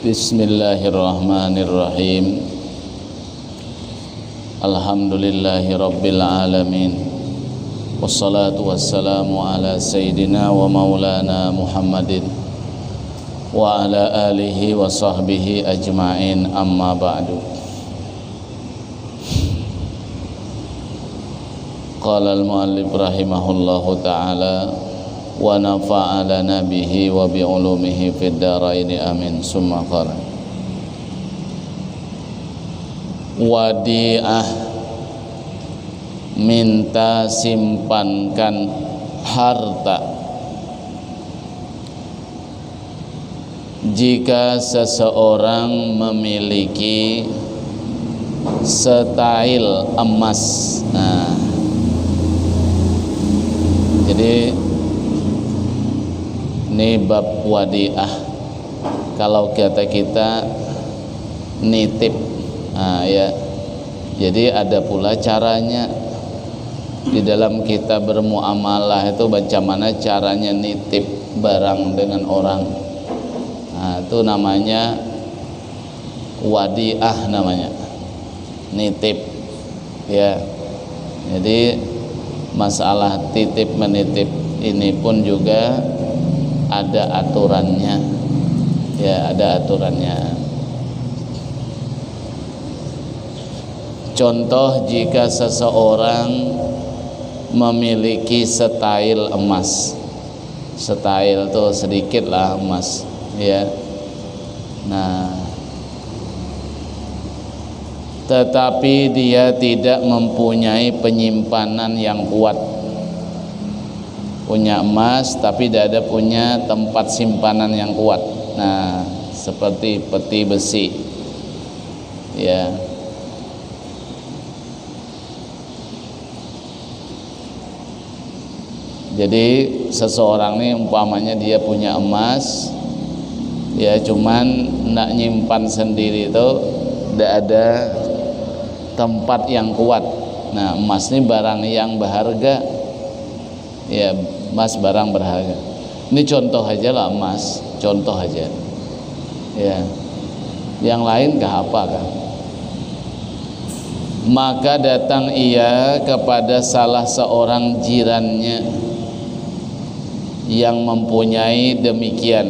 Bismillahirrahmanirrahim. Alhamdulillahi rabbil alamin. Wassalatu wassalamu ala sayyidina wa maulana Muhammadin wa ala alihi wa sahbihi ajma'in, amma ba'du. Qala al-muallif rahimahullahu ta'ala wa nafa'alana bihi wa bi'ulumihi fid dharaini amin. Summa qala wadi'ah, minta simpankan harta. Jika seseorang memiliki setail emas, nah, jadi ini bab wadi'ah. Kalau kata kita nitip, nah, ya. Jadi ada pula caranya di dalam kita bermuamalah itu, bagaimana caranya nitip barang dengan orang. Nah, itu namanya wadi'ah, namanya nitip, ya. Jadi masalah titip menitip ini pun juga ada aturannya, ya, ada aturannya. Contoh, jika seseorang memiliki setail emas, setail tuh sedikit lah emas, ya. Nah, tetapi dia tidak mempunyai penyimpanan yang kuat. Punya emas tapi tidak ada punya tempat simpanan yang kuat. Nah, seperti peti besi, ya. Jadi seseorang ini umpamanya dia punya emas, ya, cuman nak nyimpan sendiri itu tidak ada tempat yang kuat. Nah, emas ini barang yang berharga, ya, emas barang berharga. Ini contoh aja lah, emas, contoh aja, ya. Yang lain kah apa kah? Maka datang ia kepada salah seorang jirannya yang mempunyai demikian,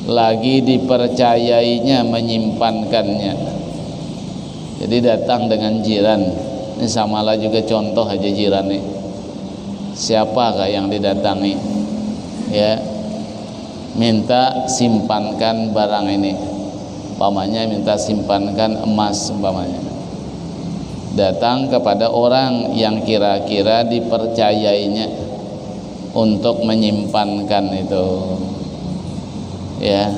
lagi dipercayainya menyimpankannya. Jadi datang dengan jiran. Ini samalah juga contoh aja jiran nih. Siapakah yang didatangi, ya, minta simpankan barang ini, umpamanya minta simpankan emas umpamanya. Datang kepada orang yang kira-kira dipercayainya untuk menyimpankan itu, ya.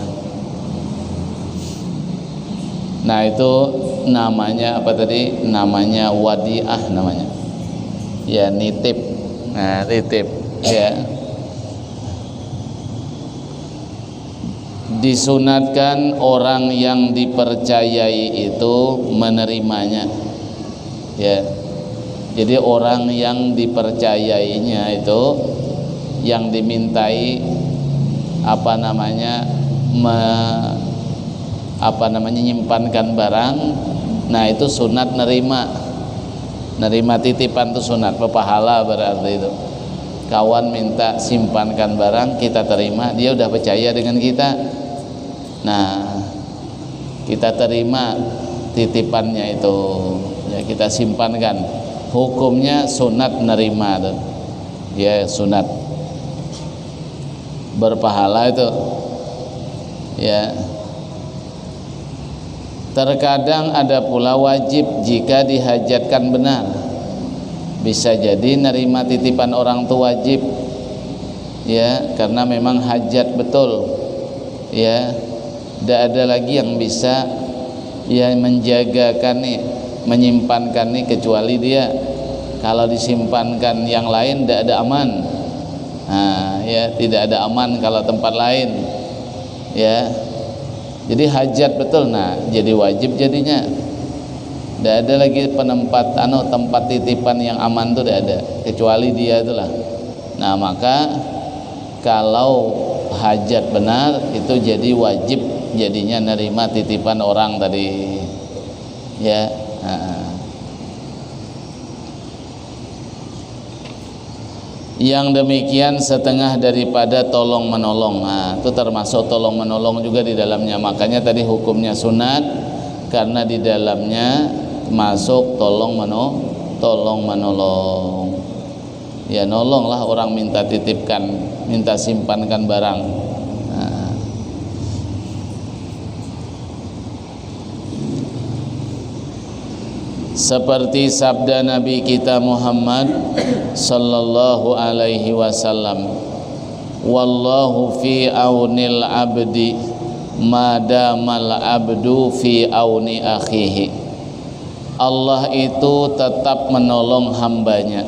Nah, itu namanya apa tadi? Namanya wadi'ah, namanya, ya, nitip. Nah, titip, ya. Disunatkan orang yang dipercayai itu menerimanya, ya. Jadi orang yang dipercayainya itu, yang dimintai nyimpankan barang, nah itu sunat nerima titipan, itu sunat, berpahala berarti itu. Kawan minta simpankan barang, kita terima, dia udah percaya dengan kita. Nah, kita terima titipannya itu, ya, kita simpankan. Hukumnya sunat nerima tuh, ya, sunat, berpahala itu, ya. Terkadang ada pula wajib jika dihajatkan benar. Bisa jadi nerima titipan orang itu wajib, ya, karena memang hajat betul, ya. Tidak ada lagi yang bisa, ya, menjagakan nih, menyimpankan nih kecuali dia. Kalau disimpankan yang lain tidak ada aman. Nah, ya, tidak ada aman kalau tempat lain, ya. Jadi hajat betul. Nah, jadi wajib jadinya. Tidak ada lagi tempat titipan yang aman tuh tidak ada, kecuali dia itulah. Nah, maka kalau hajat benar itu jadi wajib jadinya nerima titipan orang tadi ya. Yang demikian setengah daripada tolong menolong. Nah, itu termasuk tolong menolong juga di dalamnya. Makanya tadi hukumnya sunat karena di dalamnya masuk tolong menolong. Ya nolonglah orang minta titipkan, minta simpankan barang. Nah. Seperti sabda Nabi kita Muhammad sallallahu alaihi wasallam, wallahu fi aunil abdi madamal abdu fi auni akhihi. Allah itu tetap menolong hambanya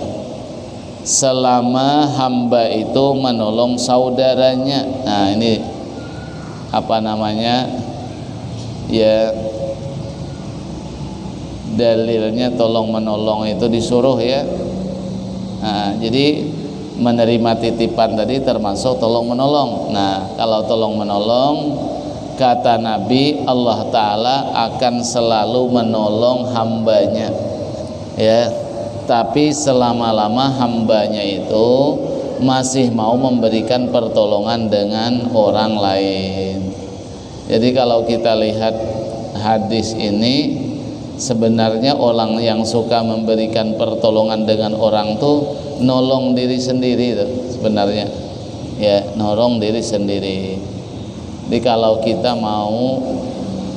selama hamba itu menolong saudaranya. Nah ini apa namanya ya, dalilnya tolong menolong itu disuruh ya. Nah, jadi menerima titipan tadi termasuk tolong menolong. Nah kalau tolong menolong kata Nabi Allah Ta'ala akan selalu menolong hambanya ya, tapi selama-lama hambanya itu masih mau memberikan pertolongan dengan orang lain. Jadi kalau kita lihat hadis ini, sebenarnya orang yang suka memberikan pertolongan dengan orang tuh nolong diri sendiri tuh sebenarnya ya, nolong diri sendiri. Jadi kalau kita mau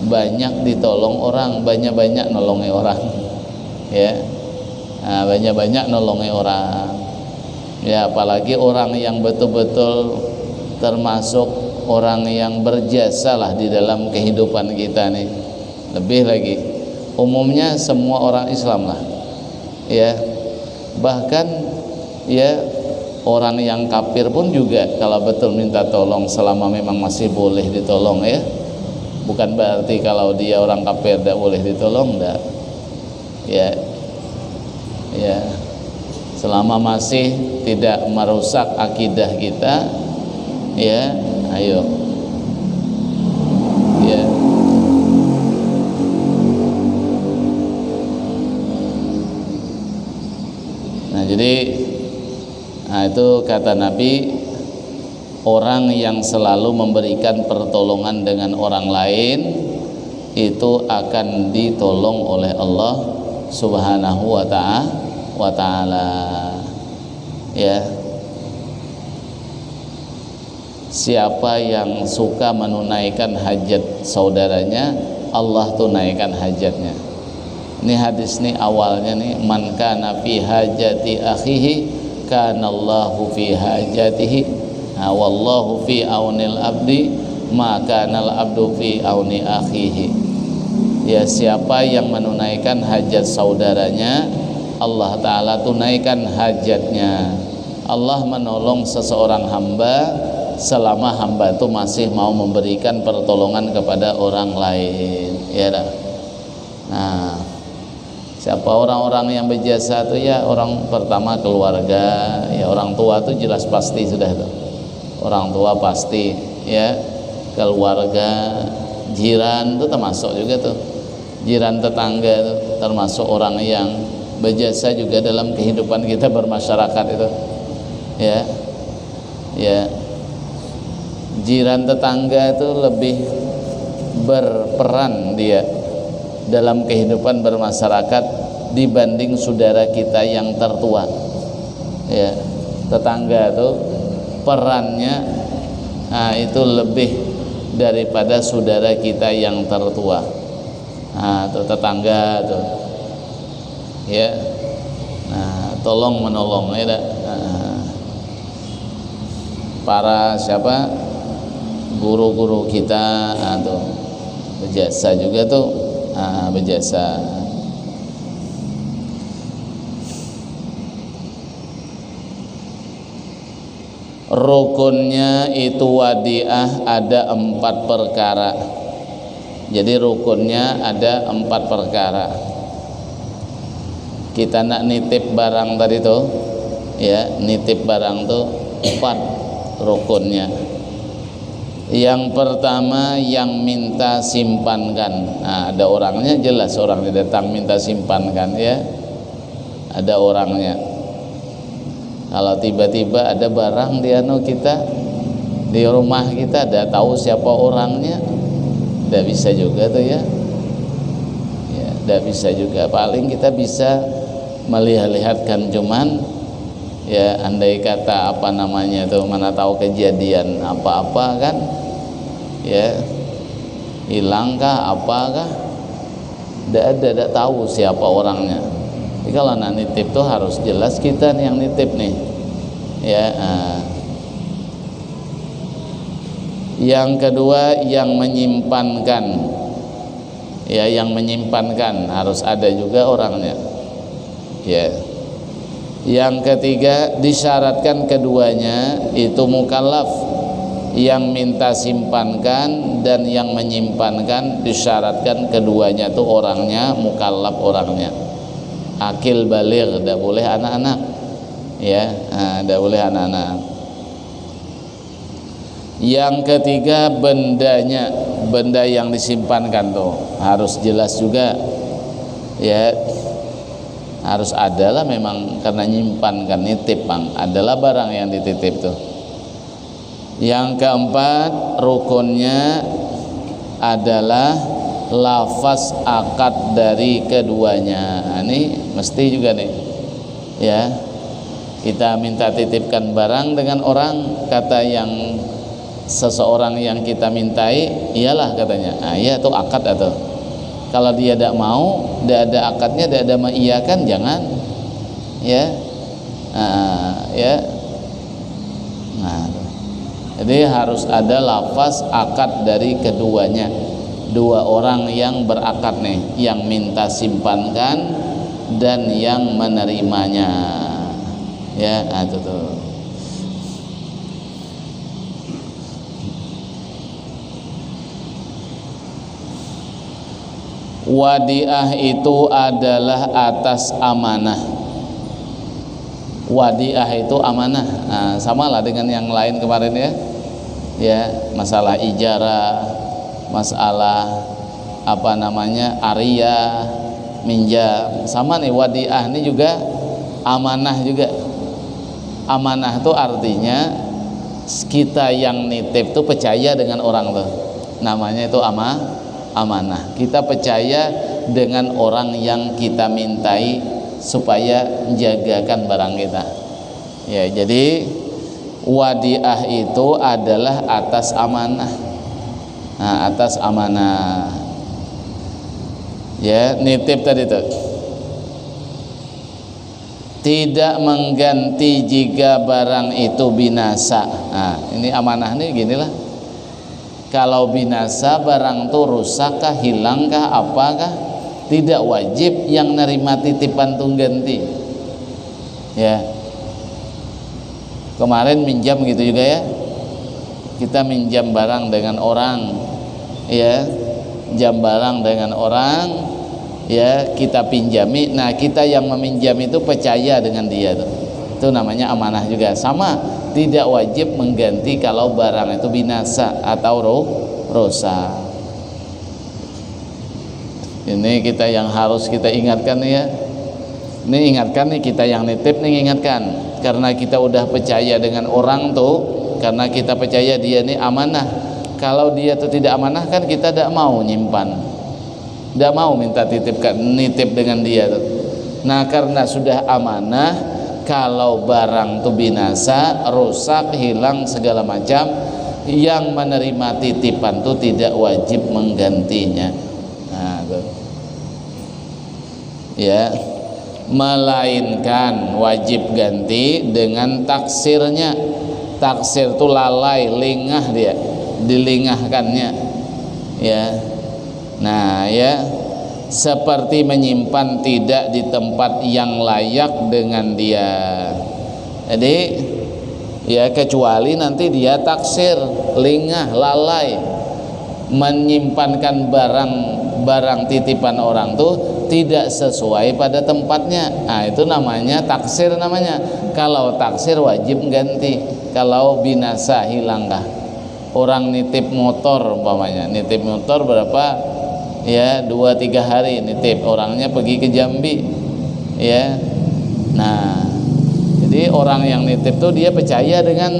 banyak ditolong orang, banyak-banyak nolongi orang ya. Nah, banyak-banyak nolongi orang ya, apalagi orang yang betul-betul termasuk orang yang berjasa lah di dalam kehidupan kita nih. Lebih lagi umumnya semua orang Islam lah ya, bahkan ya orang yang kafir pun juga kalau betul minta tolong selama memang masih boleh ditolong ya, bukan berarti kalau dia orang kafir tidak boleh ditolong, enggak ya. Ya, selama masih tidak merusak akidah kita ya, ayo ya. Nah jadi itu kata Nabi, orang yang selalu memberikan pertolongan dengan orang lain itu akan ditolong oleh Allah Subhanahu wa ta'ala ya. Siapa yang suka menunaikan hajat saudaranya, Allah tunaikan hajatnya. Ini hadis nih awalnya nih, man kana fi hajati akhihi kanallahu fi hajatihi. Nah, wallahu fi aunil abdi ma kanal abdu fi auni akhihi. Ya, siapa yang menunaikan hajat saudaranya, Allah Ta'ala tunaikan hajatnya. Allah menolong seseorang hamba selama hamba itu masih mau memberikan pertolongan kepada orang lain ya dah. Nah, siapa orang-orang yang berjasa itu ya, orang pertama keluarga ya, orang tua itu jelas pasti sudah itu, orang tua pasti ya, keluarga, jiran itu termasuk juga tuh, jiran tetangga itu termasuk orang yang berjasa juga dalam kehidupan kita bermasyarakat itu ya. Ya, jiran tetangga itu lebih berperan dia dalam kehidupan bermasyarakat dibanding saudara kita yang tertua ya. Tetangga itu perannya itu lebih daripada saudara kita yang tertua. Nah, itu tetangga tuh ya. Nah, tolong menolong ya. Nah, para siapa guru-guru kita tuh berjasa juga tuh, berjasa. Rukunnya itu wadiah ada 4 perkara. Jadi rukunnya ada 4 perkara. Kita nak nitip barang tadi tuh ya, nitip barang tuh 4 rukunnya Yang pertama yang minta simpankan. Nah, ada orangnya, jelas orangnya datang minta simpankan ya. Ada orangnya. Kalau tiba-tiba ada barang di kita, di rumah kita, ada tahu siapa orangnya, tidak bisa juga tuh ya. Ya, tidak bisa juga. Paling kita bisa melihat-lihatkan, cuman ya andai kata apa namanya tuh, mana tahu kejadian apa-apa kan, ya hilangkah apakah, tidak tahu siapa orangnya. Jadi kalau nak nitip tuh harus jelas kita nih yang nitip nih ya. Yang kedua yang menyimpankan ya, yang menyimpankan harus ada juga orangnya ya. Yang ketiga disyaratkan keduanya itu mukallaf, yang minta simpankan dan yang menyimpankan disyaratkan keduanya itu orangnya mukallaf, orangnya akil baligh, tidak boleh anak-anak ya, tidak boleh anak-anak. Yang ketiga bendanya, benda yang disimpankan tuh harus jelas juga ya, harus adalah memang karena nyimpan kan, nitip bang, adalah barang yang dititip tuh. Yang keempat rukunnya adalah lafaz akad dari keduanya. Nah, ini mesti juga nih ya, kita minta titipkan barang dengan orang, kata yang seseorang yang kita mintai iyalah katanya, nah iya itu akad atau kalau dia tidak mau, tidak ada akadnya, tidak ada mengiyakan, jangan ya. Ya. Nah, jadi harus ada lafaz akad dari keduanya, dua orang yang berakad nih, yang minta simpankan dan yang menerimanya ya. Itu tuh. Wadiah itu adalah atas amanah. Wadiah itu amanah. Nah, samalah dengan yang lain kemarin ya. Ya, masalah ijarah, masalah apa namanya ariyah, minjam, sama nih. Wadiah ini juga amanah juga. Amanah itu artinya kita yang nitip tuh percaya dengan orang tuh, namanya itu amanah. Kita percaya dengan orang yang kita mintai supaya menjagakan barang kita ya. Jadi wadiah itu adalah atas amanah. Nah, atas amanah ya, nitip tadi tuh tidak mengganti jika barang itu binasa. Nah, ini amanah nih ginilah, kalau binasa barang itu rusakkah, hilangkah, apakah, tidak wajib yang nerima titipan tuh ganti ya. Kemarin minjam gitu juga ya, kita minjam barang dengan orang ya, jam barang dengan orang ya, kita pinjami. Nah, kita yang meminjam itu percaya dengan dia tuh, itu namanya amanah juga. Sama, tidak wajib mengganti kalau barang itu binasa atau rusak. Ini kita yang harus kita ingatkan ya. Ini ingatkan nih, kita yang nitip nih ingatkan, karena kita udah percaya dengan orang tuh, karena kita percaya dia ini amanah. Kalau dia tuh tidak amanah kan kita tidak mau nyimpan, tidak mau minta nitip dengan dia tuh. Nah, karena sudah amanah, kalau barang tuh binasa, rusak, hilang segala macam, yang menerima titipan tuh tidak wajib menggantinya. Nah, tuh ya, melainkan wajib ganti dengan taksirnya. Taksir itu lalai, lingah, dia dilingahkannya ya. Nah ya, seperti menyimpan tidak di tempat yang layak dengan dia. Jadi ya, kecuali nanti dia taksir, lingah, lalai, menyimpankan barang titipan orang tuh tidak sesuai pada tempatnya. Nah, itu namanya taksir namanya. Kalau taksir wajib ganti, kalau binasa hilangkah orang nitip motor umpamanya, nitip motor berapa ya, 2-3 hari nitip, orangnya pergi ke Jambi ya. Nah, jadi orang yang nitip tuh dia percaya dengan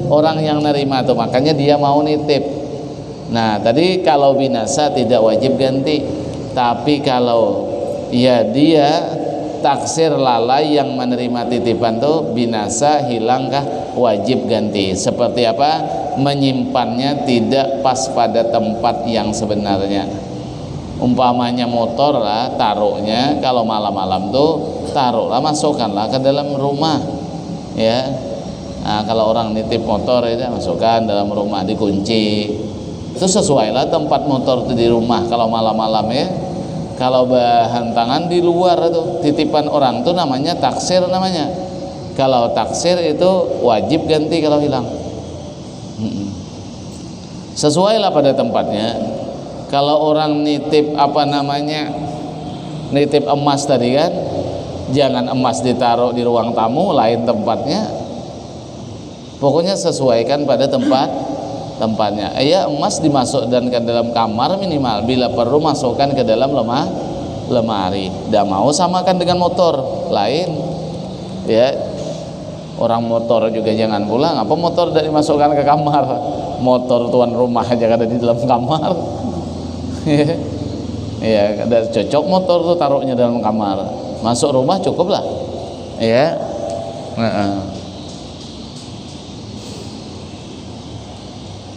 orang yang nerima tuh, makanya dia mau nitip. Nah, tadi kalau binasa tidak wajib ganti, tapi kalau ya dia taksir lalai yang menerima titipan tuh binasa, hilangkah, wajib ganti. Seperti apa? Menyimpannya tidak pas pada tempat yang sebenarnya. Umpamanya motor lah, taruhnya kalau malam-malam tuh taruhlah, masukkanlah ke dalam rumah ya. Nah, kalau orang nitip motor itu masukkan dalam rumah, dikunci. Itu sesuai lah tempat motor itu di rumah kalau malam-malam ya. Kalau bahan tangan di luar tuh, titipan orang tuh namanya taksir namanya. Kalau taksir itu wajib ganti kalau hilang. Sesuai lah pada tempatnya. Kalau orang nitip apa namanya, nitip emas tadi kan, jangan emas ditaruh di ruang tamu, lain tempatnya. Pokoknya sesuaikan pada tempatnya. Ya, emas dimasukkan ke dalam kamar minimal, bila perlu masukkan ke dalam lemari. Dah mau samakan dengan motor lain ya. Orang motor juga jangan pulang, apa motor tidak dimasukkan ke kamar, motor tuan rumah aja ada di dalam kamar. Ya, ada cocok motor tuh taruhnya dalam kamar, masuk rumah cukup lah ya.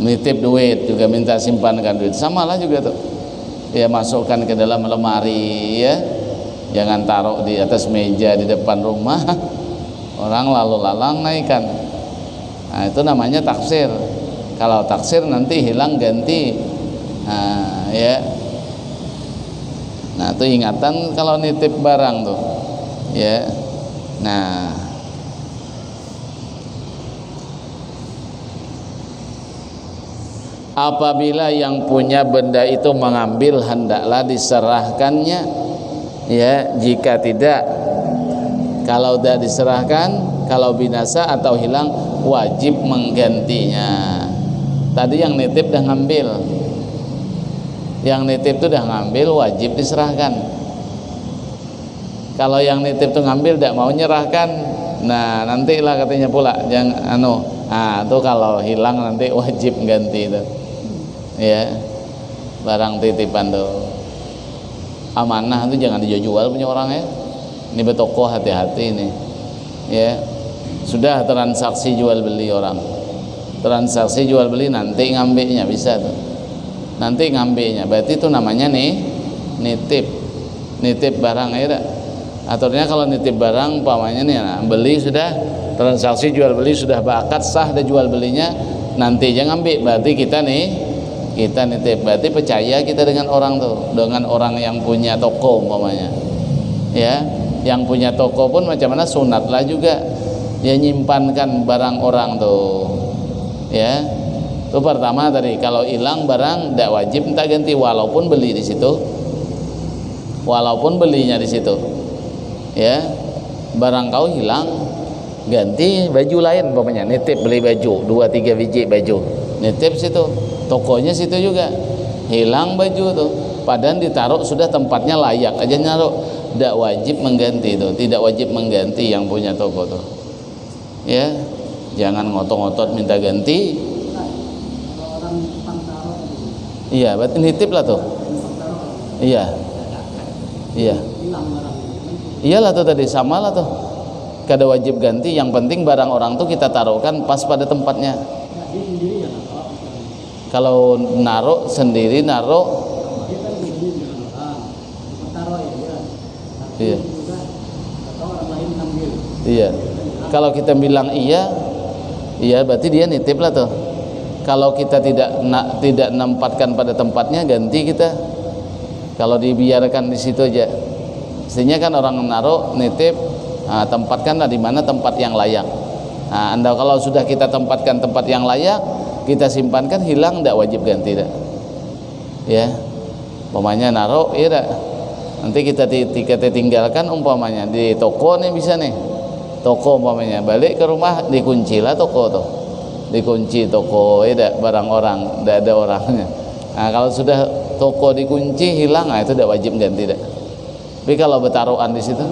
Nitip duit juga minta simpankan duit, samalah juga tuh ya, masukkan ke dalam lemari ya, jangan taruh di atas meja di depan rumah, orang lalu lalang naikkan. Nah, itu namanya taksir. Kalau taksir nanti hilang ganti. Nah, ya. Nah, itu ingatan kalau nitip barang tuh ya. Nah, apabila yang punya benda itu mengambil, hendaklah diserahkannya ya. Jika tidak, kalau tidak diserahkan, kalau binasa atau hilang, wajib menggantinya. Tadi yang nitip dah ngambil, yang nitip itu dah ngambil, wajib diserahkan. Kalau yang nitip itu ngambil tidak mau nyerahkan, nah nantilah katanya pula jangan itu kalau hilang nanti wajib ganti itu ya. Barang titipan tuh amanah itu jangan dijual punya orang ya. Ini betoko, hati-hati ini ya. Sudah transaksi jual beli orang, transaksi jual beli, nanti ngambilnya bisa tuh, nanti ngambilnya berarti itu namanya nih nitip barang ya. Aturnya kalau nitip barang umpamanya nih, nah, beli sudah, transaksi jual beli sudah berakad sah, ada jual belinya, nanti jangan ambil, berarti kita nitip, berarti percaya kita dengan orang tuh, dengan orang yang punya toko umpamanya ya. Yang punya toko pun macam mana, sunatlah juga dia nyimpankan barang orang tuh ya. Itu pertama tadi, kalau hilang barang tidak wajib minta ganti, walaupun beli di situ, walaupun belinya di situ ya. Barang kau hilang, ganti baju lain umpamanya, nitip beli baju 2-3 biji baju, nitip situ, tokonya situ juga, hilang baju tuh, padahal ditaruh sudah tempatnya layak aja naruh, tidak wajib mengganti tuh, tidak wajib mengganti yang punya toko tuh ya. Jangan ngotot-ngotot minta ganti. Iya, berarti nitip lah tuh. Iya, iyalah tuh tadi, sama lah tuh, kada wajib ganti. Yang penting barang orang tuh kita taruhkan pas pada tempatnya. Kalau naruh sendiri, iya. Kalau kita bilang iya berarti dia nitip lah tuh. Kalau kita tidak nempatkan pada tempatnya, ganti kita. Kalau dibiarkan di situ aja, mestinya kan orang naruh nitip, tempatkanlah di mana tempat yang layak. Nah, Anda kalau sudah kita tempatkan tempat yang layak, kita simpankan, hilang tidak wajib ganti dah ya. Umpamanya naruh ya dah, nanti kita tinggalkan umpamanya di toko nih, bisa nih toko umpamanya, balik ke rumah dikunci lah toko tuh dikunci toko, tidak barang orang, tidak ada orangnya. Nah, kalau sudah toko dikunci hilang, itu tidak wajib ganti dah. Tapi kalau bertaruhan di situ,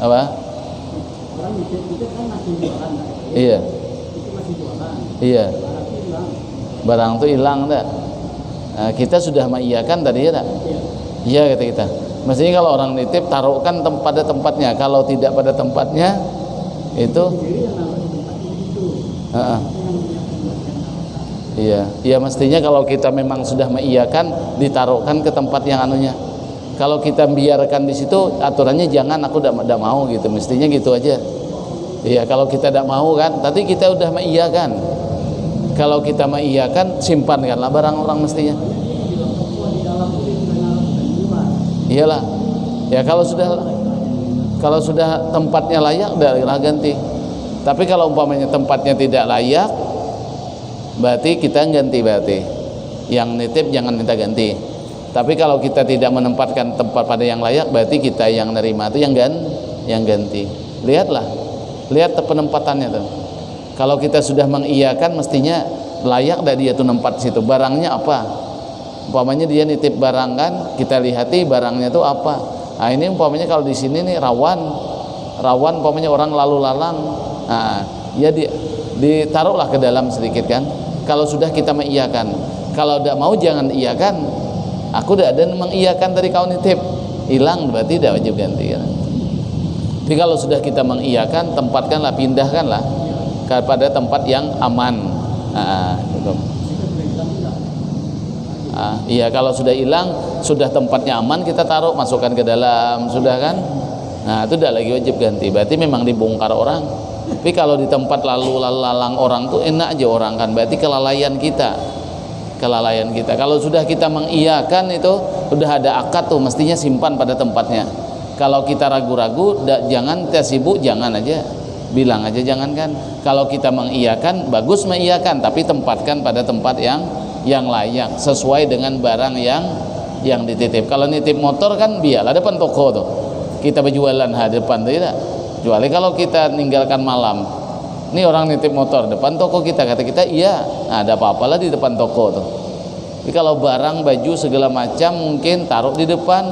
apa? Iya. Iya. Barang itu hilang dah. Nah, kita sudah mengiyakan tadi ya tak? Iya kata kita. Mestinya kalau orang nitip taruhkan pada tempatnya. Kalau tidak pada tempatnya itu iya, iya mestinya kalau kita memang sudah mengiyakan ditaruhkan ke tempat yang anunya. Kalau kita biarkan di situ aturannya jangan, aku tidak mau gitu. Mestinya gitu aja. Iya, kalau kita tidak mau kan, tadi kita udah mengiyakan. Kalau kita mengiyakan, simpankanlah barang orang mestinya. Iyalah. Ya kalau sudah tempatnya layak, udah ganti. Tapi kalau umpamanya tempatnya tidak layak, berarti kita ganti berarti. Yang nitip jangan minta ganti. Tapi kalau kita tidak menempatkan tempat pada yang layak, berarti kita yang nerima itu yang ganti. Lihatlah, lihat penempatannya tuh. Kalau kita sudah mengiyakan, mestinya layak dah dia tuh nempat situ. Barangnya apa? Umpamanya dia nitip barang kan, kita lihati barangnya tuh apa. Nah ini umpamanya kalau di sini nih rawan umpamanya orang lalu lalang. Nah ya ditaruhlah ke dalam sedikit kan. Kalau sudah kita mengiyakan, kalau tidak mau jangan iyakan. Aku tidak ada mengiyakan tadi kau nitip, hilang berarti tidak wajib ganti kan. Tapi kalau sudah kita mengiyakan, tempatkanlah, pindahkanlah kepada tempat yang aman. Gitu. Iya, kalau sudah hilang, sudah tempatnya aman, kita taruh, masukkan ke dalam, sudah kan. Nah itu tidak lagi wajib ganti, berarti memang dibongkar orang. Tapi kalau di tempat lalu lalang orang tuh enak aja orang kan, berarti kelalaian kita. Kalau sudah kita mengiyakan itu udah ada akad tuh, mestinya simpan pada tempatnya. Kalau kita ragu-ragu, jangan kita sibuk, jangan aja, bilang aja jangan kan. Kalau kita mengiyakan, bagus mengiyakan, tapi tempatkan pada tempat yang layak sesuai dengan barang yang dititip. Kalau nitip motor kan biarlah depan toko tuh, kita berjualan depan tuh tidak. Kecuali kalau kita ninggalkan malam, ini orang nitip motor depan toko kita, kata kita iya, nah, ada apa-apalah di depan toko tuh. Tapi kalau barang baju segala macam mungkin taruh di depan,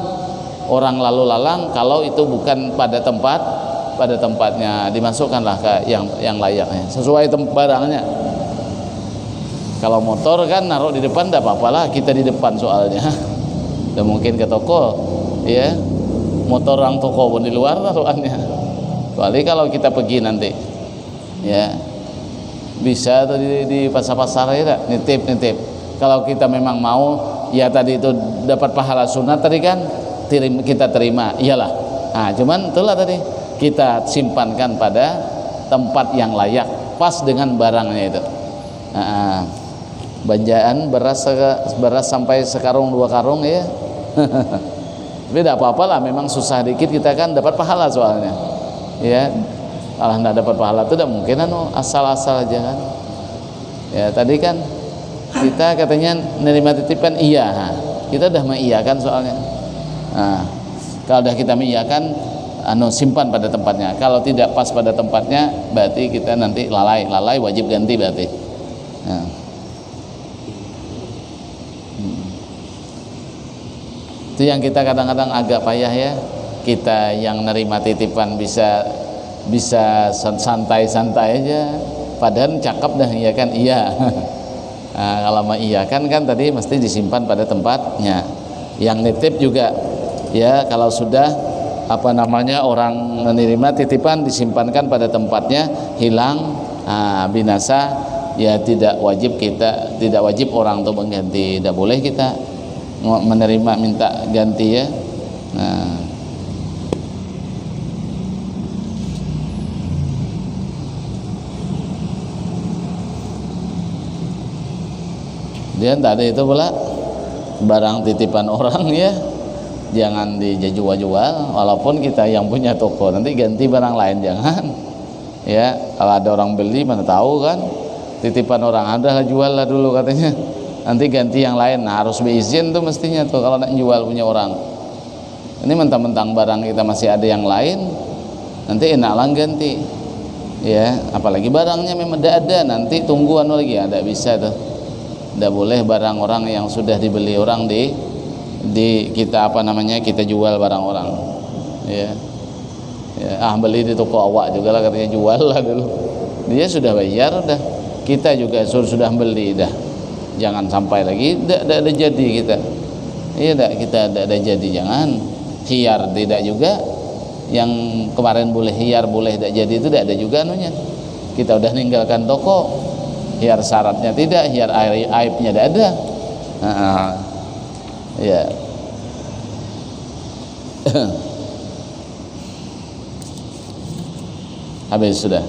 orang lalu lalang, kalau itu bukan pada tempatnya, dimasukkanlah ke yang layaknya sesuai barangnya. Kalau motor kan naruh di depan tidak apa-apalah, kita di depan soalnya. Dan mungkin ke toko, ya motor orang toko pun di luar taruhannya. Kecuali kalau kita pergi nanti. Ya bisa tuh di pasar-pasar ya nitip. Kalau kita memang mau ya tadi itu dapat pahala sunat tadi kan, kita terima, iyalah. Nah cuman itulah tadi kita simpankan pada tempat yang layak, pas dengan barangnya itu. Banjaan beras sampai sekarung 2 karung ya. Tapi tidak apa-apalah, memang susah dikit kita kan dapat pahala soalnya. Ya Allah tidak dapat pahala itu tidak mungkin asal-asal aja kan. Ya tadi kan kita katanya nerima titipan, iya, kita udah mengiyakan soalnya. Nah, kalau udah kita mengiyakan, simpan pada tempatnya. Kalau tidak pas pada tempatnya, berarti kita nanti lalai wajib ganti berarti. Nah. Itu yang kita kadang-kadang agak payah ya. Kita yang nerima titipan bisa santai-santai aja, padahal cakep dah iya kan, iya. Nah, kalau mengiyakan kan tadi mesti disimpan pada tempatnya. Yang nitip juga ya, kalau sudah orang menerima titipan disimpankan pada tempatnya, hilang, binasa, ya tidak wajib orang untuk mengganti, tidak boleh kita menerima minta ganti ya. Nah dia tadi itu pula barang titipan orang ya jangan dijual, walaupun kita yang punya toko, nanti ganti barang lain jangan ya. Kalau ada orang beli mana tahu kan, titipan orang ada, jual lah dulu katanya, nanti ganti yang lain. Nah harus beizin tuh mestinya tuh kalau nak jual punya orang. Ini mentang-mentang barang kita masih ada yang lain, nanti enak lang ganti, ya. Apalagi barangnya memang tidak ada, nanti tunggu anu lagi, tidak bisa tuh. Tidak boleh barang orang yang sudah dibeli orang di kita apa namanya, kita jual barang orang, ya. Beli di toko awak juga lah katanya, jual lah dulu. Dia sudah bayar dah, kita juga sudah beli dah. Jangan sampai lagi tidak ada jadi kita. Iya, kita tidak ada jadi, jangan. Khiyar tidak juga, yang kemarin boleh khiyar boleh tidak jadi itu tidak ada juga anunya. Kita udah ninggalkan toko, khiyar syaratnya tidak, khiyar aibnya tidak ada. Ya. Habis sudah.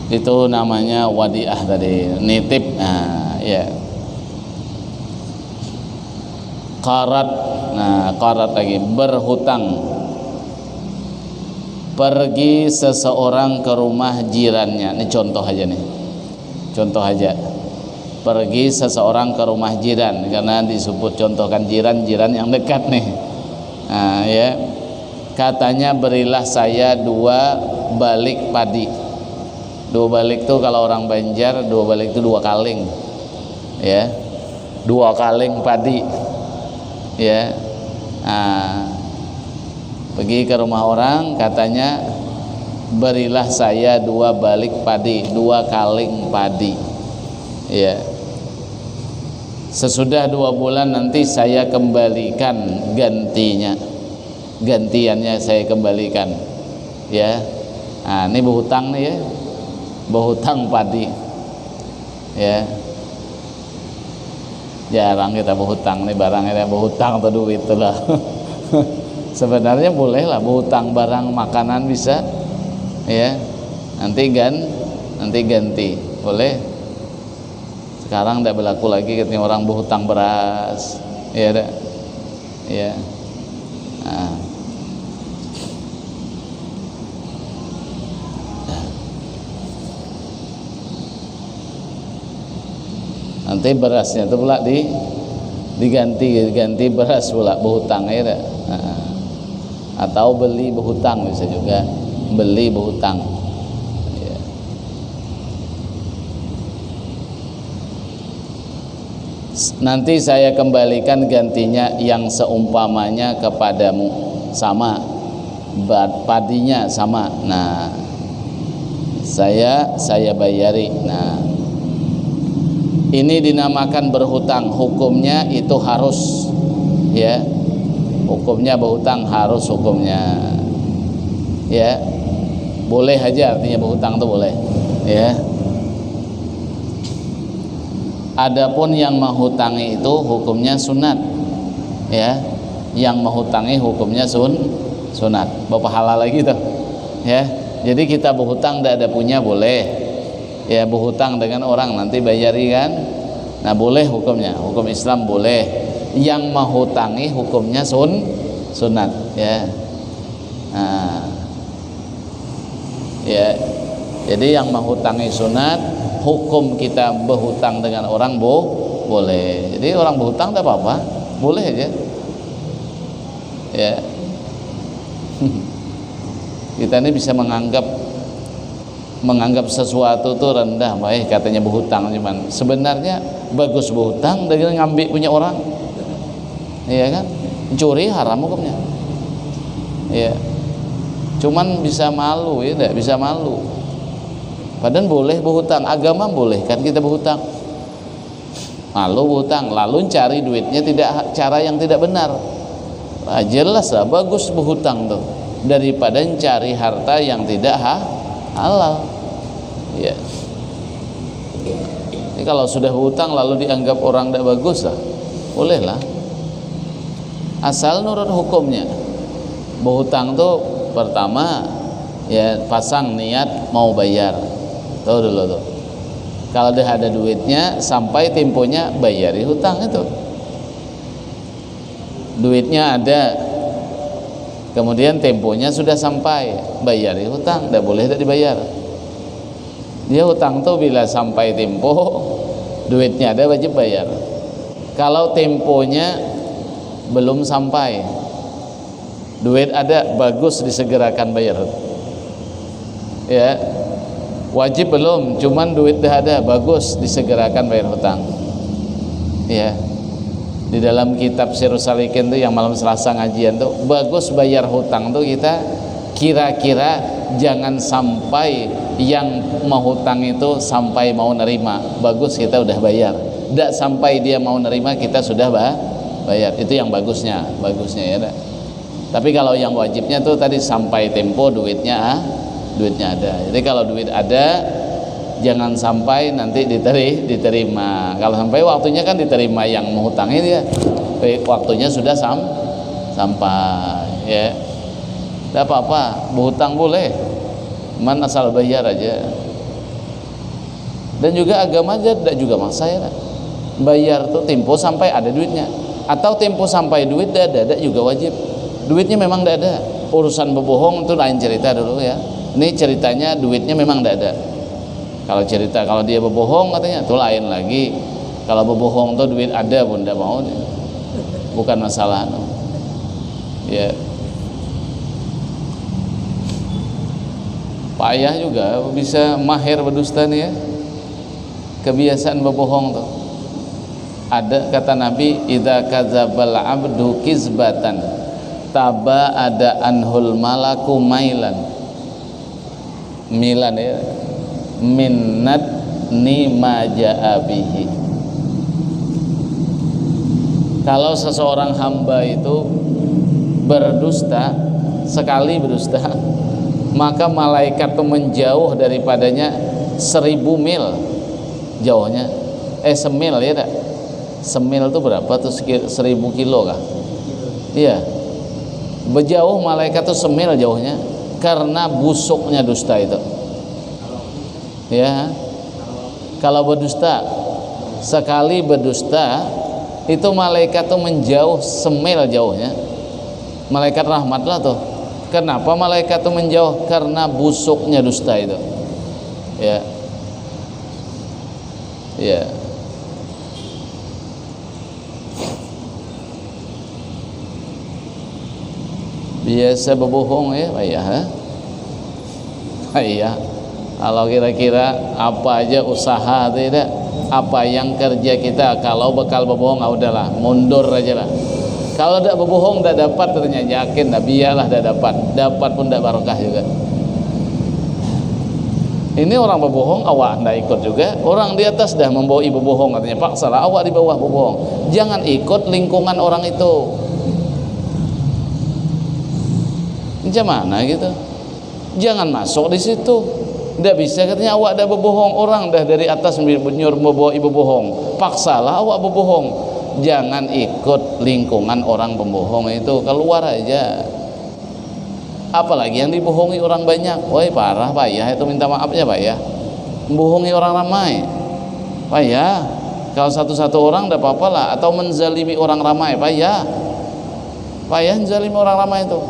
Itu namanya wadiah tadi, nitip. Ya. Qarat. Qarat lagi, berhutang. Pergi seseorang ke rumah jirannya. Ini contoh aja nih. Contoh aja. Pergi seseorang ke rumah jiran, karena disebut contohkan jiran yang dekat nih. Ya. Katanya, berilah saya 2 balik padi. 2 balik tuh kalau orang Banjar, 2 balik itu 2 kaleng, ya, 2 kaleng padi, ya. Pergi ke rumah orang, katanya berilah saya 2 balik padi, 2 kaleng padi, ya. Sesudah 2 bulan nanti saya kembalikan gantiannya saya kembalikan, ya. Ini berhutang nih, ya, berhutang padi, ya. Jarang kita berhutang nih barangnya, berhutang atau duit itulah. Sebenarnya boleh lah berhutang barang makanan bisa, ya. Nanti ganti boleh. Sekarang tidak berlaku lagi ketika orang berhutang beras, ya, ya. Nanti berasnya itu pula diganti beras pula, berhutang, ya. Atau beli berhutang, bisa juga beli berhutang, ya. Nanti saya kembalikan gantinya yang seumpamanya kepadamu, sama padinya sama. Saya bayari. Ini dinamakan berhutang. Hukumnya itu harus, ya. Hukumnya berhutang harus hukumnya, ya. Boleh aja, artinya berhutang itu boleh, ya. Adapun yang menghutangi itu hukumnya sunat, ya. Yang menghutangi hukumnya sunat. Bapak halal lagi tuh, ya. Jadi kita berhutang tidak ada punya boleh, ya. Berhutang dengan orang nanti bayari kan, boleh hukumnya, hukum Islam boleh. Yang menghutangi hukumnya sunat, ya. Ya. Jadi yang menghutangi sunat, hukum kita berhutang dengan orang boleh. Jadi orang berhutang tidak apa-apa, boleh aja, ya. Kita ini bisa menganggap sesuatu itu rendah, baik katanya berhutang, cuman sebenarnya bagus berhutang dengan ngambil punya orang, iya kan. Curi haram hukumnya, ya. Cuman bisa malu, ya, tidak bisa malu. Padahal boleh berhutang, agama boleh kan kita berhutang. Malu berhutang, lalu cari duitnya tidak cara yang tidak benar. Jelas lah bagus berhutang tuh daripada cari harta yang tidak halal, ya. Jadi kalau sudah berhutang lalu dianggap orang tidak bagus lah, bolehlah. Asal nurut hukumnya. Berhutang tuh pertama, ya, pasang niat mau bayar. Tahu dulu tuh. Kalau dia ada duitnya sampai temponya bayari hutang itu. Duitnya ada, kemudian temponya sudah sampai, bayari hutang, tidak boleh tidak dibayar. Dia hutang tuh bila sampai tempo, duitnya ada wajib bayar. Kalau temponya belum sampai, duit ada, bagus disegerakan bayar. Ya, wajib belum, cuman duit dah ada, bagus disegerakan bayar hutang. Ya, di dalam kitab Sirrus Salikin tuh yang malam Selasa ngajian tuh, bagus bayar hutang tuh kita kira-kira jangan sampai yang mau hutang itu sampai mau nerima, bagus kita udah bayar. Tidak sampai dia mau nerima kita sudah bayar, itu yang bagusnya ya. Tapi kalau yang wajibnya tuh tadi sampai tempo duitnya ada. Jadi kalau duit ada jangan sampai nanti diterima. Kalau sampai waktunya kan diterima yang menghutangin dia, waktunya sudah sampai ya. Tidak apa-apa, berhutang boleh, man asal bayar aja. Dan juga agama aja tidak juga maksa ya. Bayar tuh tempo sampai ada duitnya, atau tempo sampai duit tidak ada juga wajib. Duitnya memang tidak ada, urusan berbohong itu lain cerita dulu ya. Ini ceritanya duitnya memang tidak ada. Kalau dia berbohong katanya itu lain lagi. Kalau berbohong tuh duit ada pun tidak mau, bukan masalah no. Ya, payah juga bisa mahir berdusta nih ya, kebiasaan berbohong tuh. Ada kata Nabi, idza kadzabal abdu kizbatan taba ada anhul malaku milan ya, minnat ni maja'abihi. Kalau seseorang hamba itu berdusta, sekali berdusta, maka malaikat itu menjauh daripadanya 1000 mil jauhnya. Semil ya tak? Semil itu berapa tuh, 1000 kilo kah? Iya, berjauh malaikat itu semil jauhnya karena busuknya dusta itu ya. Kalau berdusta, sekali berdusta itu malaikat itu menjauh semil jauhnya. Malaikat rahmat lah tuh. Kenapa malaikat itu menjauh? Karena busuknya dusta itu ya. Ya, biasa berbohong ya ayah. Ayah, kalau kira-kira apa aja usaha tidak, apa yang kerja kita, kalau bekal berbohong udahlah mundur aja lah. Kalau tidak berbohong tidak dapat, ternyata yakin dah biarlah tidak dapat pun tidak barokah juga. Ini orang berbohong, awak tidak ikut juga. Orang di atas dah membawa ibu bohong, katanya paksalah awak di bawah berbohong. Jangan ikut lingkungan orang itu. Macam mana gitu? Jangan masuk di situ. Tidak bisa katanya awak dah berbohong, orang dah dari atas menyuruh membawa ibu bohong. Paksalah awak berbohong. Jangan ikut lingkungan orang pembohong itu, keluar aja. Apalagi yang dibohongi orang banyak, woi parah payah itu, minta maaf ya payah. Membohongi orang ramai payah. Kalau satu-satu orang tidak apa-apa lah, atau menzalimi orang ramai payah menzalimi orang ramai itu.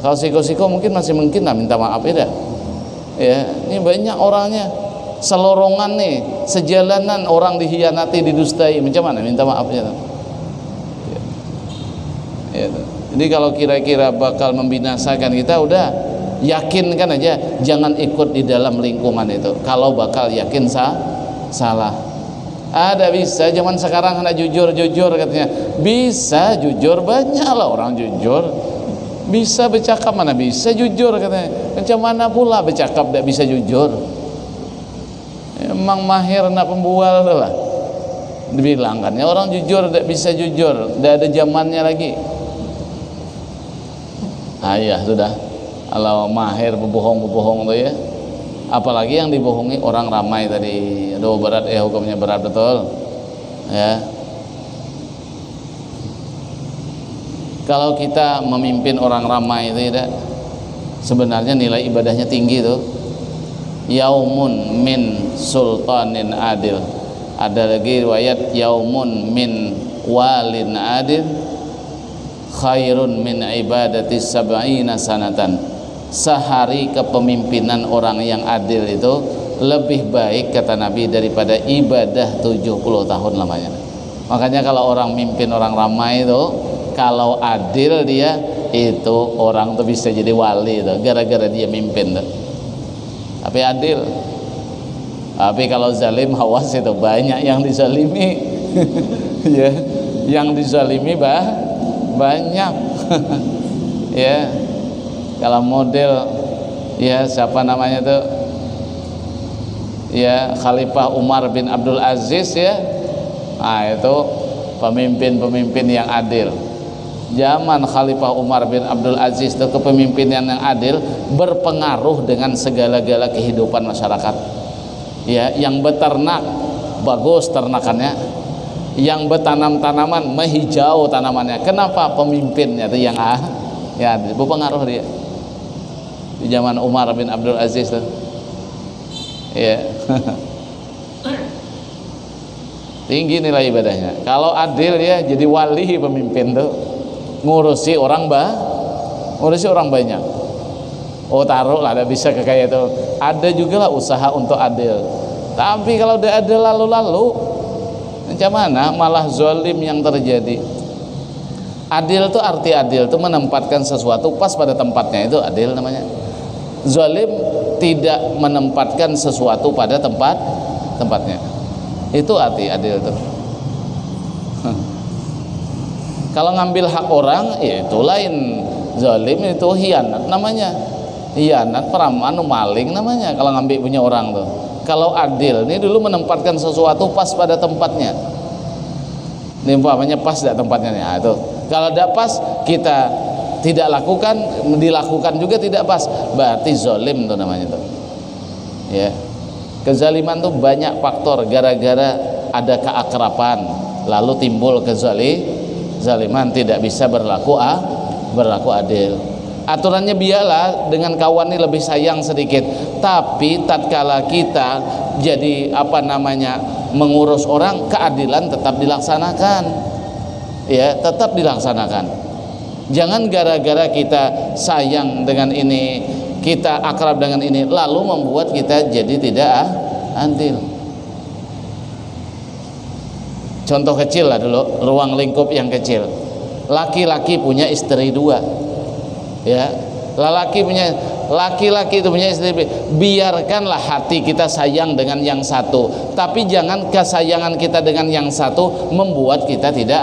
Kalau siko-siko mungkin masih mungkin lah minta maaf ya. Ya, ini banyak orangnya selorongan nih, sejalanan orang dihianati, didustai, macam mana minta maaf ya. Ya. Jadi kalau kira-kira bakal membinasakan kita, udah yakinkan aja, jangan ikut di dalam lingkungan itu. Kalau bakal yakin salah. Ada bisa zaman sekarang anak jujur katanya. Bisa jujur, banyak lah orang jujur. Bisa bercakap, mana bisa jujur katanya. Macam mana pula bercakap tidak bisa jujur? Emang mahir nak pembual tu lah. Dibilang kan ya, orang jujur tidak bisa jujur, tidak ada zamannya lagi. Ayah sudah, kalau mahir berbohong tu ya, apalagi yang dibohongi orang ramai tadi. Aduh berat ya, hukumnya berat betul ya. Kalau kita memimpin orang ramai itu ya, sebenarnya nilai ibadahnya tinggi tuh. Yaumun min sultanin adil. Ada lagi riwayat yaumun min walin adil khairun min ibadati sab'ina sanatan. Sehari kepemimpinan orang yang adil itu lebih baik kata Nabi daripada ibadah 70 tahun lamanya. Makanya kalau orang mimpin orang ramai itu, kalau adil dia itu orang tuh bisa jadi wali tuh gara-gara dia mimpin tuh. Tapi adil. Tapi kalau zalim, awas itu banyak yang dizalimi. Ya, yang dizalimi banyak. Ya, kalau model ya siapa namanya tuh, ya Khalifah Umar bin Abdul Aziz ya, nah itu pemimpin-pemimpin yang adil. Zaman Khalifah Umar bin Abdul Aziz itu kepemimpinan yang adil berpengaruh dengan segala-gala kehidupan masyarakat. Ya, yang beternak bagus ternakannya, yang bertanam tanaman menghijau tanamannya. Kenapa? Pemimpinnya itu yang ya berpengaruh dia. Di zaman Umar bin Abdul Aziz tuh. Ya. Tinggi nilai ibadahnya. Kalau adil ya jadi wali pemimpin tuh. Ngurusi orang banyak. Oh taruh lah ada bisa ke kayak itu. Ada juga lah usaha untuk adil. Tapi kalau udah ada lalu-lalu, macam mana malah zalim yang terjadi. Adil itu arti adil itu menempatkan sesuatu pas pada tempatnya, itu adil namanya. Zalim tidak menempatkan sesuatu pada tempatnya. Itu arti adil itu. Kalau ngambil hak orang, ya itu lain. Zalim itu hianat namanya. Hianat, peraman, maling namanya kalau ngambil punya orang tuh. Kalau adil ini dulu menempatkan sesuatu pas pada tempatnya. Ini umpamanya pas tidak tempatnya nih. Nah, itu. Kalau tidak pas kita tidak lakukan, dilakukan juga tidak pas, berarti zalim tuh namanya tuh. Ya. Kezaliman tuh banyak faktor, gara-gara ada keakraban lalu timbul kezaliman, tidak bisa berlaku adil. Aturannya biarlah dengan kawan ini lebih sayang sedikit, tapi tatkala kita jadi mengurus orang, keadilan tetap dilaksanakan. Ya, tetap dilaksanakan. Jangan gara-gara kita sayang dengan ini, kita akrab dengan ini, lalu membuat kita jadi tidak adil. Contoh kecil lah dulu, ruang lingkup yang kecil. Laki-laki punya istri 2. Ya, laki-laki itu punya istri. Biarkanlah hati kita sayang dengan yang satu, tapi jangan kesayangan kita dengan yang satu membuat kita tidak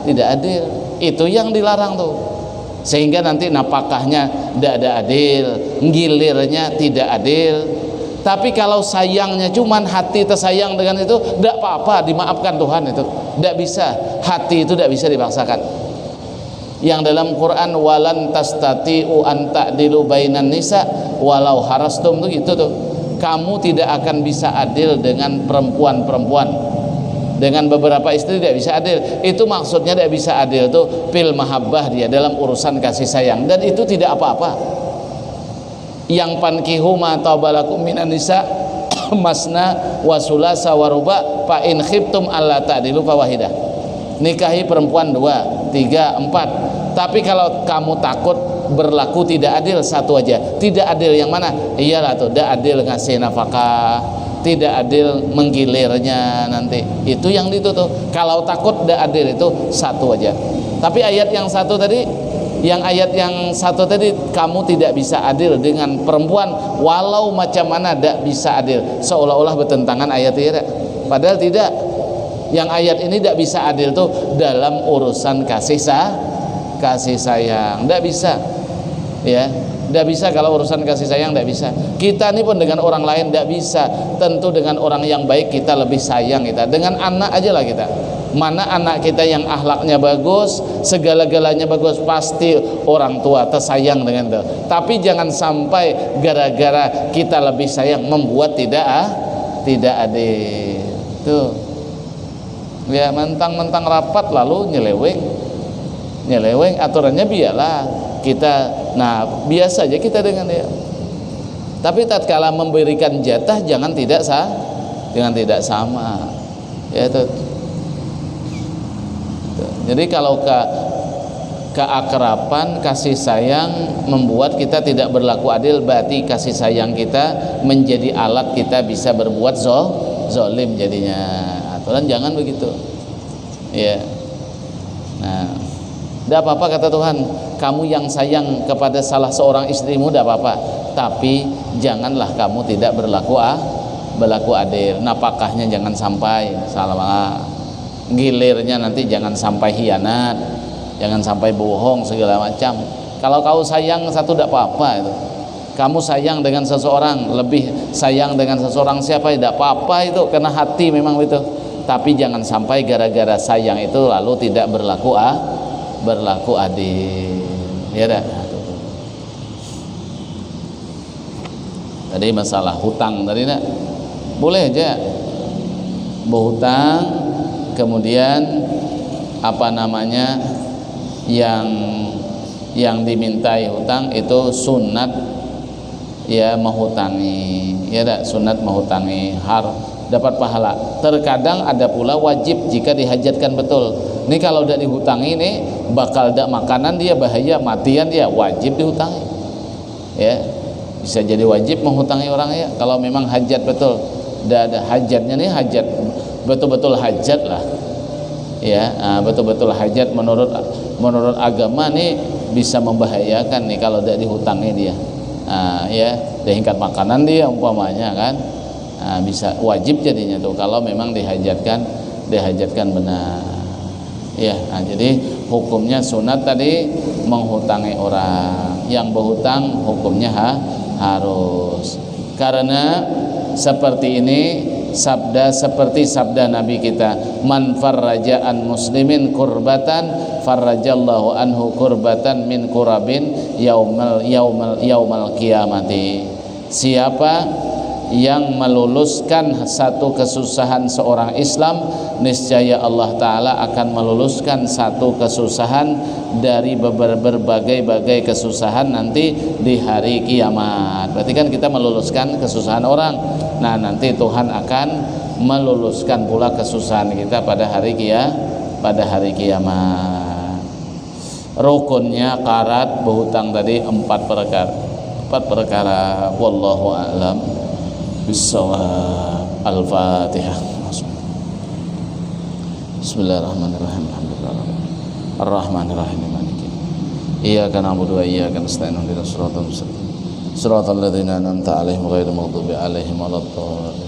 adil. Itu yang dilarang tuh. Sehingga nanti napakahnya tidak ada adil, gilirnya tidak adil. Tapi kalau sayangnya cuman hati tersayang dengan itu, tidak apa-apa, dimaafkan Tuhan itu. Tidak bisa, hati itu tidak bisa dipaksakan. Yang dalam Quran, walan tastati'u an ta'dilu bainan nisa walau harastum tuh itu tuh. Kamu tidak akan bisa adil dengan perempuan-perempuan. Dengan beberapa istri tidak bisa adil. Itu maksudnya tidak bisa adil tuh fil mahabbah, dia dalam urusan kasih sayang, dan itu tidak apa-apa. Yang pankihu ma tabalakum minan nisa masna wa sulasa wa ruba fa in khiftum alla ta'dilu fawahidah. Nikahi perempuan 2, 3, 4. Tapi kalau kamu takut berlaku tidak adil, satu aja. Tidak adil yang mana? Iyalah tuh, tidak adil ngasih nafkah, tidak adil menggilirnya nanti. Itu yang itu tuh. Kalau takut tidak adil itu satu aja. Tapi ayat yang satu tadi, kamu tidak bisa adil dengan perempuan walau macam mana tidak bisa adil. Seolah-olah bertentangan ayat ini. Padahal tidak. Yang ayat ini tidak bisa adil tuh dalam urusan kasih sayang, tidak bisa. Ya, tidak bisa kalau urusan kasih sayang, tidak bisa. Kita ini pun dengan orang lain tidak bisa. Tentu dengan orang yang baik kita lebih sayang kita. Dengan anak aja lah kita. Mana anak kita yang akhlaknya bagus, segala-galanya bagus, pasti orang tua tersayang dengan itu. Tapi jangan sampai gara-gara kita lebih sayang membuat tidak adil. Tuh. Ya, mentang-mentang rapat lalu nyeleweng aturannya biarlah kita. Nah, biasa aja kita dengan dia. Tapi tatkala memberikan jatah jangan tidak sama. Ya itu. Jadi kalau keakraban, kasih sayang membuat kita tidak berlaku adil, berarti kasih sayang kita menjadi alat kita bisa berbuat zalim jadinya. Aturan jangan begitu. Ya. Nah, Tidak apa-apa kata Tuhan, kamu yang sayang kepada salah seorang istrimu tidak apa-apa, tapi janganlah kamu tidak berlaku adil. Napakahnya jangan sampai salah, gilirnya nanti jangan sampai hianat, jangan sampai bohong segala macam. Kalau kau sayang satu tidak apa-apa itu. Kamu sayang dengan seseorang, lebih sayang dengan seseorang siapa tidak apa-apa itu, karena hati memang itu. Tapi jangan sampai gara-gara sayang itu lalu tidak berlaku adil. Ya dah. Tadi masalah hutang tadi nak. Boleh aja berhutang, kemudian apa namanya yang dimintai hutang itu sunat ya menghutangi, ya dah, sunat menghutangi dapat pahala. Terkadang ada pula wajib jika dihajatkan betul. Ini kalau udah dihutangi nih bakal ada makanan dia bahaya matian dia, wajib dihutangi. Ya, bisa jadi wajib menghutangi orang ya kalau memang hajat betul. Udah ada hajatnya nih, hajat betul-betul hajat lah. Ya, betul-betul hajat menurut agama nih bisa membahayakan nih kalau udah dihutangi dia. Ya, diingkat makanan dia umpamanya kan. Bisa wajib jadinya tuh kalau memang dihajatkan benar ya. Jadi hukumnya sunat tadi menghutangi orang, yang berhutang hukumnya harus, karena seperti ini seperti sabda Nabi kita, man farraja an muslimin kurbatan farrajallahu anhu kurbatan min kurabin yaumal qiyamati. Siapa yang meluluskan satu kesusahan seorang Islam, niscaya Allah Ta'ala akan meluluskan satu kesusahan dari berbagai kesusahan nanti di hari kiamat. Berarti kan kita meluluskan kesusahan orang, nah nanti Tuhan akan meluluskan pula kesusahan kita pada hari kiamat. Rukunnya karat berhutang tadi 4 perkara. Wallahu a'lam bissawab. Al-Fatihah. Bismillahirrahmanirrahim. Alhamdulillah Ar-Rahmanirrahim Maliki Iyyaka na'budu wa iyyaka nasta'in ihdinas siratal mustaqim siratal ladzina an'amta 'alaihim ghairil maghdubi 'alaihim waladdallin.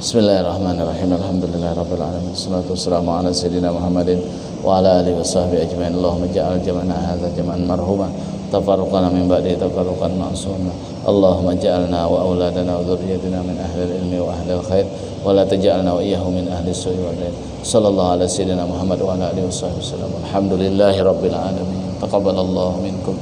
Bismillahirrahmanirrahim. Alhamdulillahirabbil alamin. Wassalatu wassalamu ala sayyidina Muhammadin wa ala alihi washabbihi ajmain. Allahumma ja'al jam'ana hadza jam'an marhuma tafarruqana min ba'di tafarruqan ma'suma. Allahumma ja'alna wa auladana wa dhurriyyatina min ahlil ilmi wa ahlil khair wa la taj'alna wa iyyahum min ahlis su'i wal lain. Sallallahu ala sayyidina Muhammad wa ala alihi washabbihi wasallam. Alhamdulillahirabbil alamin. Taqabbalallahu minkum